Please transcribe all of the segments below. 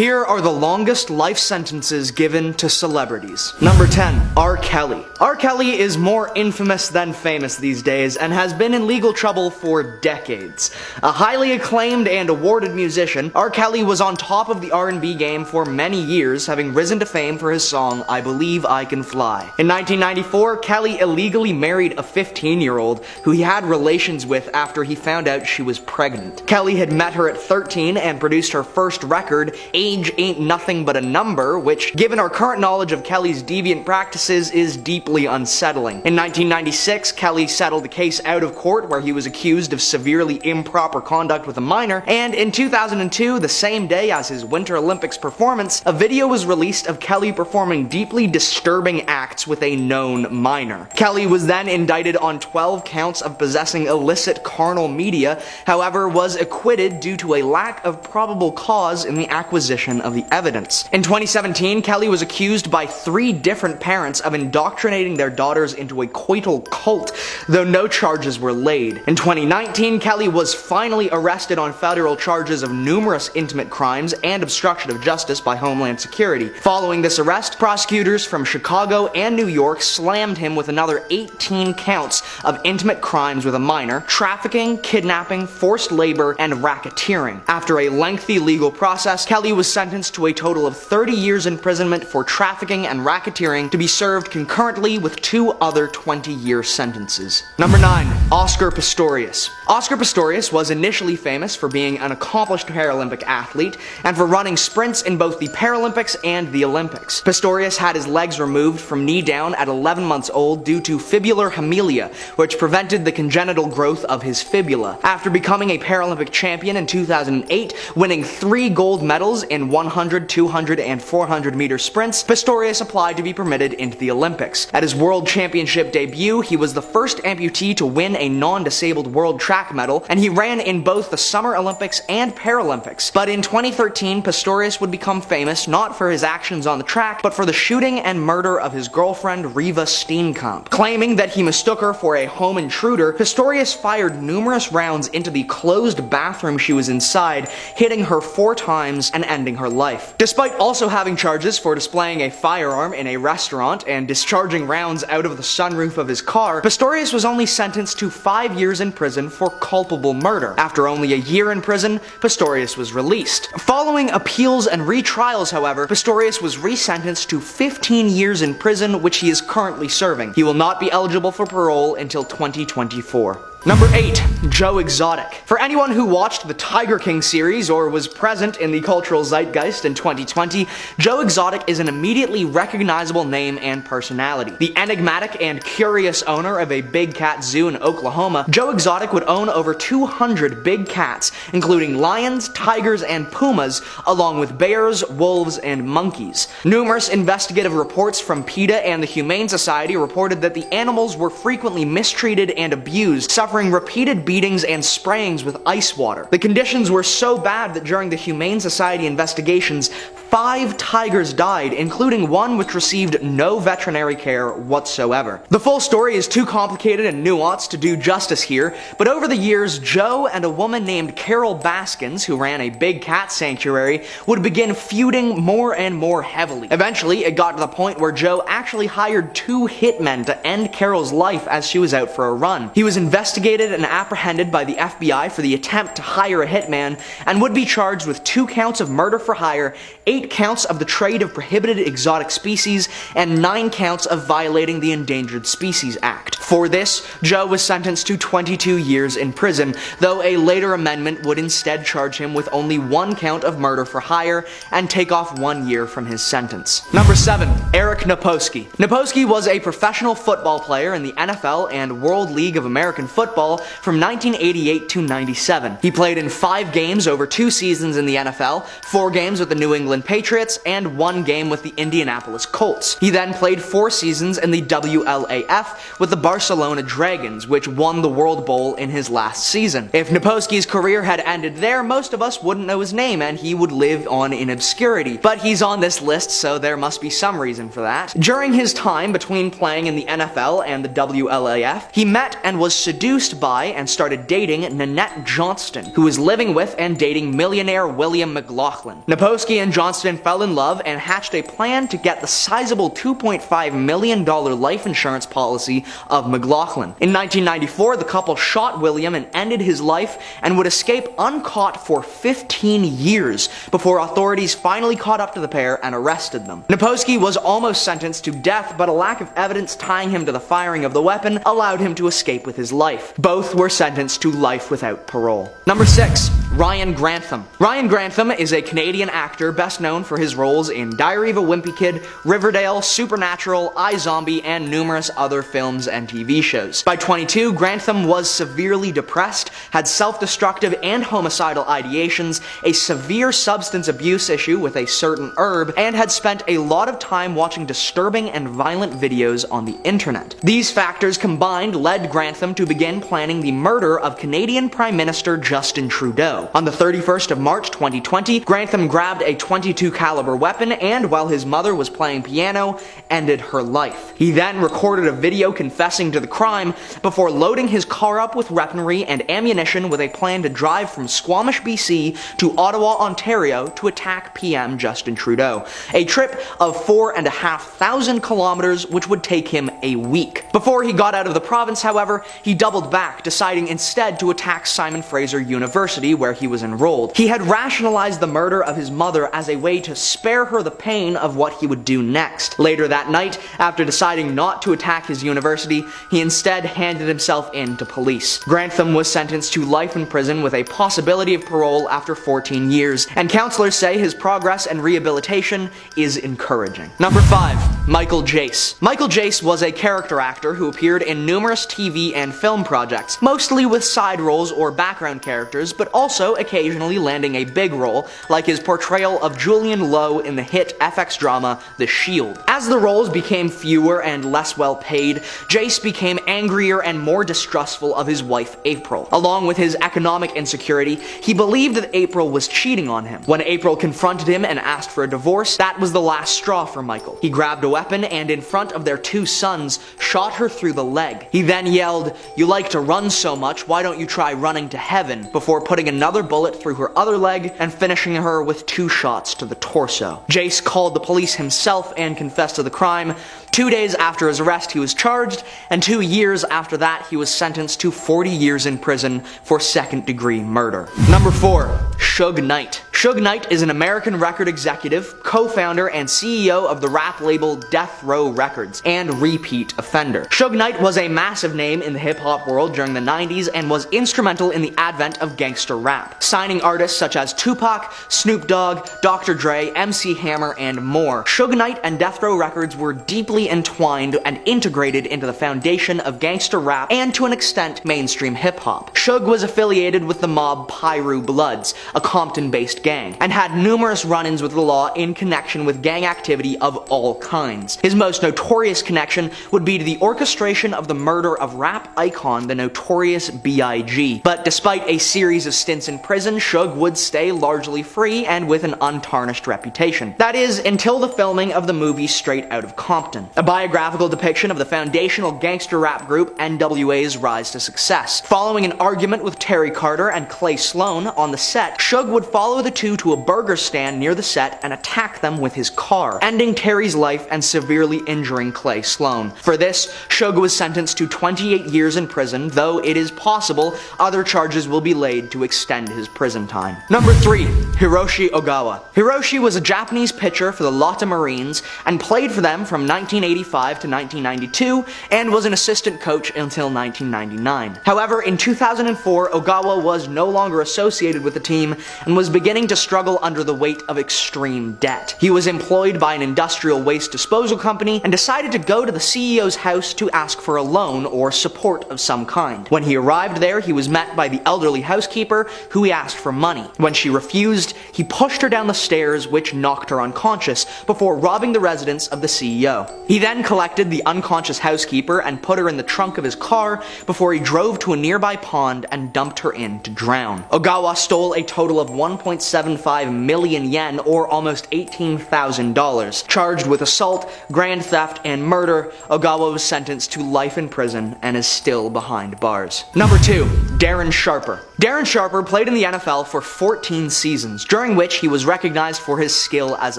Here are the longest life sentences given to celebrities. Number 10. R. Kelly. R. Kelly is more infamous than famous these days and has been in legal trouble for decades. A highly acclaimed and awarded musician, R. Kelly was on top of the R&B game for many years, having risen to fame for his song I Believe I Can Fly. In 1994, Kelly illegally married a 15-year-old who he had relations with after he found out she was pregnant. Kelly had met her at 13 and produced her first record, Age Ain't Nothing But a Number, which, given our current knowledge of Kelly's deviant practices, is deeply unsettling. In 1996, Kelly settled the case out of court where he was accused of severely improper conduct with a minor, and in 2002, the same day as his Winter Olympics performance, a video was released of Kelly performing deeply disturbing acts with a known minor. Kelly was then indicted on 12 counts of possessing illicit carnal media, however, was acquitted due to a lack of probable cause in the acquisition of the evidence. In 2017, Kelly was accused by 3 different parents of indoctrinating their daughters into a coital cult, though no charges were laid. In 2019, Kelly was finally arrested on federal charges of numerous intimate crimes and obstruction of justice by Homeland Security. Following this arrest, prosecutors from Chicago and New York slammed him with another 18 counts of intimate crimes with a minor, trafficking, kidnapping, forced labor, and racketeering. After a lengthy legal process, Kelly was sentenced to a total of 30 years imprisonment for trafficking and racketeering to be served concurrently with 2 other 20-year sentences. Number 9. Oscar Pistorius. Oscar Pistorius was initially famous for being an accomplished Paralympic athlete and for running sprints in both the Paralympics and the Olympics. Pistorius had his legs removed from knee down at 11 months old due to fibular hemilia, which prevented the congenital growth of his fibula. After becoming a Paralympic champion in 2008, winning 3 gold medals in 100, 200, and 400 meter sprints, Pistorius applied to be permitted into the Olympics. At his World Championship debut, he was the first amputee to win a non-disabled world track medal, and he ran in both the Summer Olympics and Paralympics. But in 2013, Pistorius would become famous not for his actions on the track, but for the shooting and murder of his girlfriend Riva Steenkamp. Claiming that he mistook her for a home intruder, Pistorius fired numerous rounds into the closed bathroom she was inside, hitting her 4 times and ending her life. Despite also having charges for displaying a firearm in a restaurant and discharging rounds out of the sunroof of his car, Pistorius was only sentenced to 5 years in prison for culpable murder. After only a year in prison, Pistorius was released. Following appeals and retrials, however, Pistorius was resentenced to 15 years in prison, which he is currently serving. He will not be eligible for parole until 2024. Number 8. Joe Exotic. For anyone who watched the Tiger King series or was present in the cultural zeitgeist in 2020, Joe Exotic is an immediately recognizable name and personality. The enigmatic and curious owner of a big cat zoo in Oklahoma, Joe Exotic would own over 200 big cats, including lions, tigers, and pumas, along with bears, wolves, and monkeys. Numerous investigative reports from PETA and the Humane Society reported that the animals were frequently mistreated and abused, suffering repeated beatings and sprayings with ice water. The conditions were so bad that during the Humane Society investigations, 5 tigers died, including one which received no veterinary care whatsoever. The full story is too complicated and nuanced to do justice here, but over the years, Joe and a woman named Carol Baskins, who ran a big cat sanctuary, would begin feuding more and more heavily. Eventually, it got to the point where Joe actually hired 2 hitmen to end Carol's life as she was out for a run. He was investigated and apprehended by the FBI for the attempt to hire a hitman, and would be charged with 2 counts of murder for hire, 8 counts of the trade of prohibited exotic species, and 9 counts of violating the Endangered Species Act. For this, Joe was sentenced to 22 years in prison, though a later amendment would instead charge him with only 1 count of murder for hire and take off 1 year from his sentence. Number 7. Eric Naposki. Naposki was a professional football player in the NFL and World League of American Football from 1988 to 97. He played in 5 games over 2 seasons in the NFL, 4 games with the New England Patriots, and 1 game with the Indianapolis Colts. He then played 4 seasons in the WLAF with the Barcelona Barcelona Dragons, which won the World Bowl in his last season. If Naposki's career had ended there, most of us wouldn't know his name and he would live on in obscurity. But he's on this list, so there must be some reason for that. During his time between playing in the NFL and the WLAF, he met and was seduced by and started dating Nanette Johnston, who was living with and dating millionaire William McLaughlin. Naposki and Johnston fell in love and hatched a plan to get the sizable $2.5 million life insurance policy of McLaughlin. In 1994, the couple shot William and ended his life and would escape uncaught for 15 years before authorities finally caught up to the pair and arrested them. Naposki was almost sentenced to death, but a lack of evidence tying him to the firing of the weapon allowed him to escape with his life. Both were sentenced to life without parole. Number 6. Ryan Grantham. Ryan Grantham is a Canadian actor best known for his roles in Diary of a Wimpy Kid, Riverdale, Supernatural, iZombie, and numerous other films and TV shows. By 22, Grantham was severely depressed, had self-destructive and homicidal ideations, a severe substance abuse issue with a certain herb, and had spent a lot of time watching disturbing and violent videos on the internet. These factors combined led Grantham to begin planning the murder of Canadian Prime Minister Justin Trudeau. On the 31st of March 2020, Grantham grabbed a .22 caliber weapon and, while his mother was playing piano, ended her life. He then recorded a video confessing to the crime before loading his car up with weaponry and ammunition with a plan to drive from Squamish, BC to Ottawa, Ontario to attack PM Justin Trudeau. A trip of 4,500 kilometers which would take him a week. Before he got out of the province, however, he doubled back, deciding instead to attack Simon Fraser University, where he was enrolled. He had rationalized the murder of his mother as a way to spare her the pain of what he would do next. Later that night, after deciding not to attack his university, he instead handed himself in to police. Grantham was sentenced to life in prison with a possibility of parole after 14 years, and counselors say his progress and rehabilitation is encouraging. Number 5. Michael Jace. Michael Jace was a character actor who appeared in numerous TV and film projects, mostly with side roles or background characters, but also occasionally landing a big role, like his portrayal of Julian Lowe in the hit FX drama The Shield. As the roles became fewer and less well paid, Jace became angrier and more distrustful of his wife April. Along with his economic insecurity, he believed that April was cheating on him. When April confronted him and asked for a divorce, that was the last straw for Michael. He grabbed a weapon and, in front of their 2 sons, shot her through the leg. He then yelled, "You like to run so much, why don't you try running to heaven?" before putting another bullet through her other leg and finishing her with 2 shots to the torso. Jace called the police himself and confessed to the crime. 2 days after his arrest, he was charged, and 2 years after that, he was sentenced to 40 years in prison for second-degree murder. Number 4. Suge Knight. Suge Knight is an American record executive, co-founder, and CEO of the rap label Death Row Records, and repeat offender. Suge Knight was a massive name in the hip-hop world during the 90s and was instrumental in the advent of gangster rap, signing artists such as Tupac, Snoop Dogg, Dr. Dre, MC Hammer, and more. Suge Knight and Death Row Records were deeply entwined and integrated into the foundation of gangster rap and, to an extent, mainstream hip-hop. Suge was affiliated with the mob Piru Bloods, a Compton-based gang, and had numerous run-ins with the law in connection with gang activity of all kinds. His most notorious connection would be to the orchestration of the murder of rap icon the Notorious B.I.G. But despite a series of stints in prison, Suge would stay largely free and with an untarnished reputation. That is, until the filming of the movie Straight Outta Compton, a biographical depiction of the foundational gangster rap group NWA's rise to success. Following an argument with Terry Carter and Clay Sloan on the set, Suge would follow the two to a burger stand near the set and attack them with his car, ending Terry's life and severely injuring Clay Sloan. For this, Suge was sentenced to 28 years in prison, though it is possible other charges will be laid to extend his prison time. Number 3. Hiroshi Ogawa. Hiroshi was a Japanese pitcher for the Lotte Marines and played for them from 1985 to 1992 and was an assistant coach until 1999. However, in 2004, Ogawa was no longer associated with the team and was beginning beginning to struggle under the weight of extreme debt. He was employed by an industrial waste disposal company and decided to go to the CEO's house to ask for a loan or support of some kind. When he arrived there, he was met by the elderly housekeeper, who he asked for money. When she refused, he pushed her down the stairs, which knocked her unconscious, before robbing the residence of the CEO. He then collected the unconscious housekeeper and put her in the trunk of his car before he drove to a nearby pond and dumped her in to drown. Ogawa stole a total of 1.75 million yen, or almost $18,000. Charged with assault, grand theft, and murder, Ogawa was sentenced to life in prison and is still behind bars. Number 2. Darren Sharper. Darren Sharper played in the NFL for 14 seasons, during which he was recognized for his skill as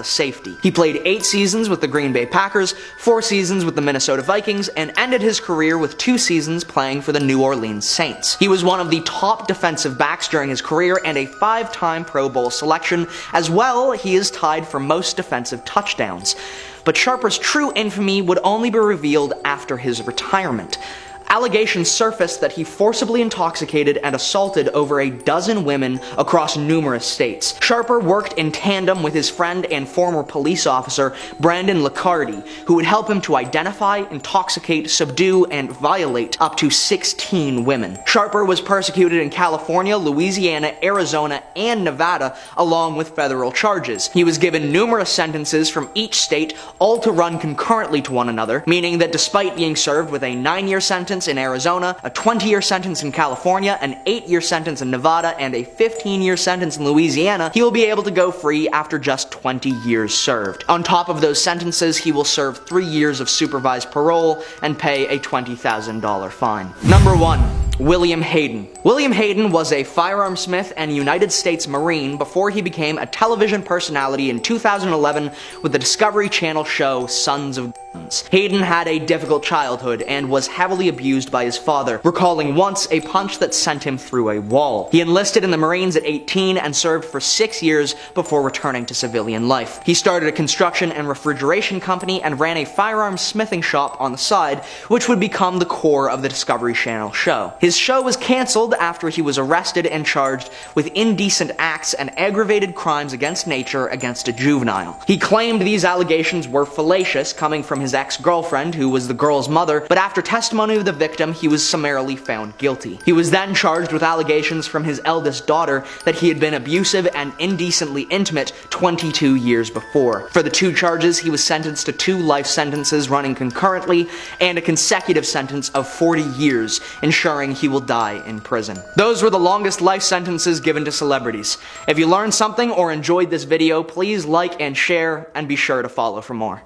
a safety. He played 8 seasons with the Green Bay Packers, 4 seasons with the Minnesota Vikings, and ended his career with 2 seasons playing for the New Orleans Saints. He was one of the top defensive backs during his career and a 5-time Pro Bowl selection. As well, he is tied for most defensive touchdowns. But Sharper's true infamy would only be revealed after his retirement. Allegations surfaced that he forcibly intoxicated and assaulted over a dozen women across numerous states. Sharper worked in tandem with his friend and former police officer, Brandon Liccardi, who would help him to identify, intoxicate, subdue, and violate up to 16 women. Sharper was persecuted in California, Louisiana, Arizona, and Nevada, along with federal charges. He was given numerous sentences from each state, all to run concurrently to one another, meaning that despite being served with a 9-year sentence in Arizona, a 20-year sentence in California, an 8-year sentence in Nevada, and a 15-year sentence in Louisiana, he will be able to go free after just 20 years served. On top of those sentences, he will serve 3 years of supervised parole and pay a $20,000 fine. Number 1. William Hayden. William Hayden was a firearmsmith and United States Marine before he became a television personality in 2011 with the Discovery Channel show Sons of Guns. Hayden had a difficult childhood and was heavily abused by his father, recalling once a punch that sent him through a wall. He enlisted in the Marines at 18 and served for 6 years before returning to civilian life. He started a construction and refrigeration company and ran a firearms smithing shop on the side, which would become the core of the Discovery Channel show. His show was cancelled after he was arrested and charged with indecent acts and aggravated crimes against nature against a juvenile. He claimed these allegations were fallacious, coming from his ex-girlfriend, who was the girl's mother, but after testimony of the victim, he was summarily found guilty. He was then charged with allegations from his eldest daughter that he had been abusive and indecently intimate 22 years before. For the 2 charges, he was sentenced to 2 life sentences running concurrently and a consecutive sentence of 40 years, ensuring he will die in prison. Those were the longest life sentences given to celebrities. If you learned something or enjoyed this video, please like and share, and be sure to follow for more.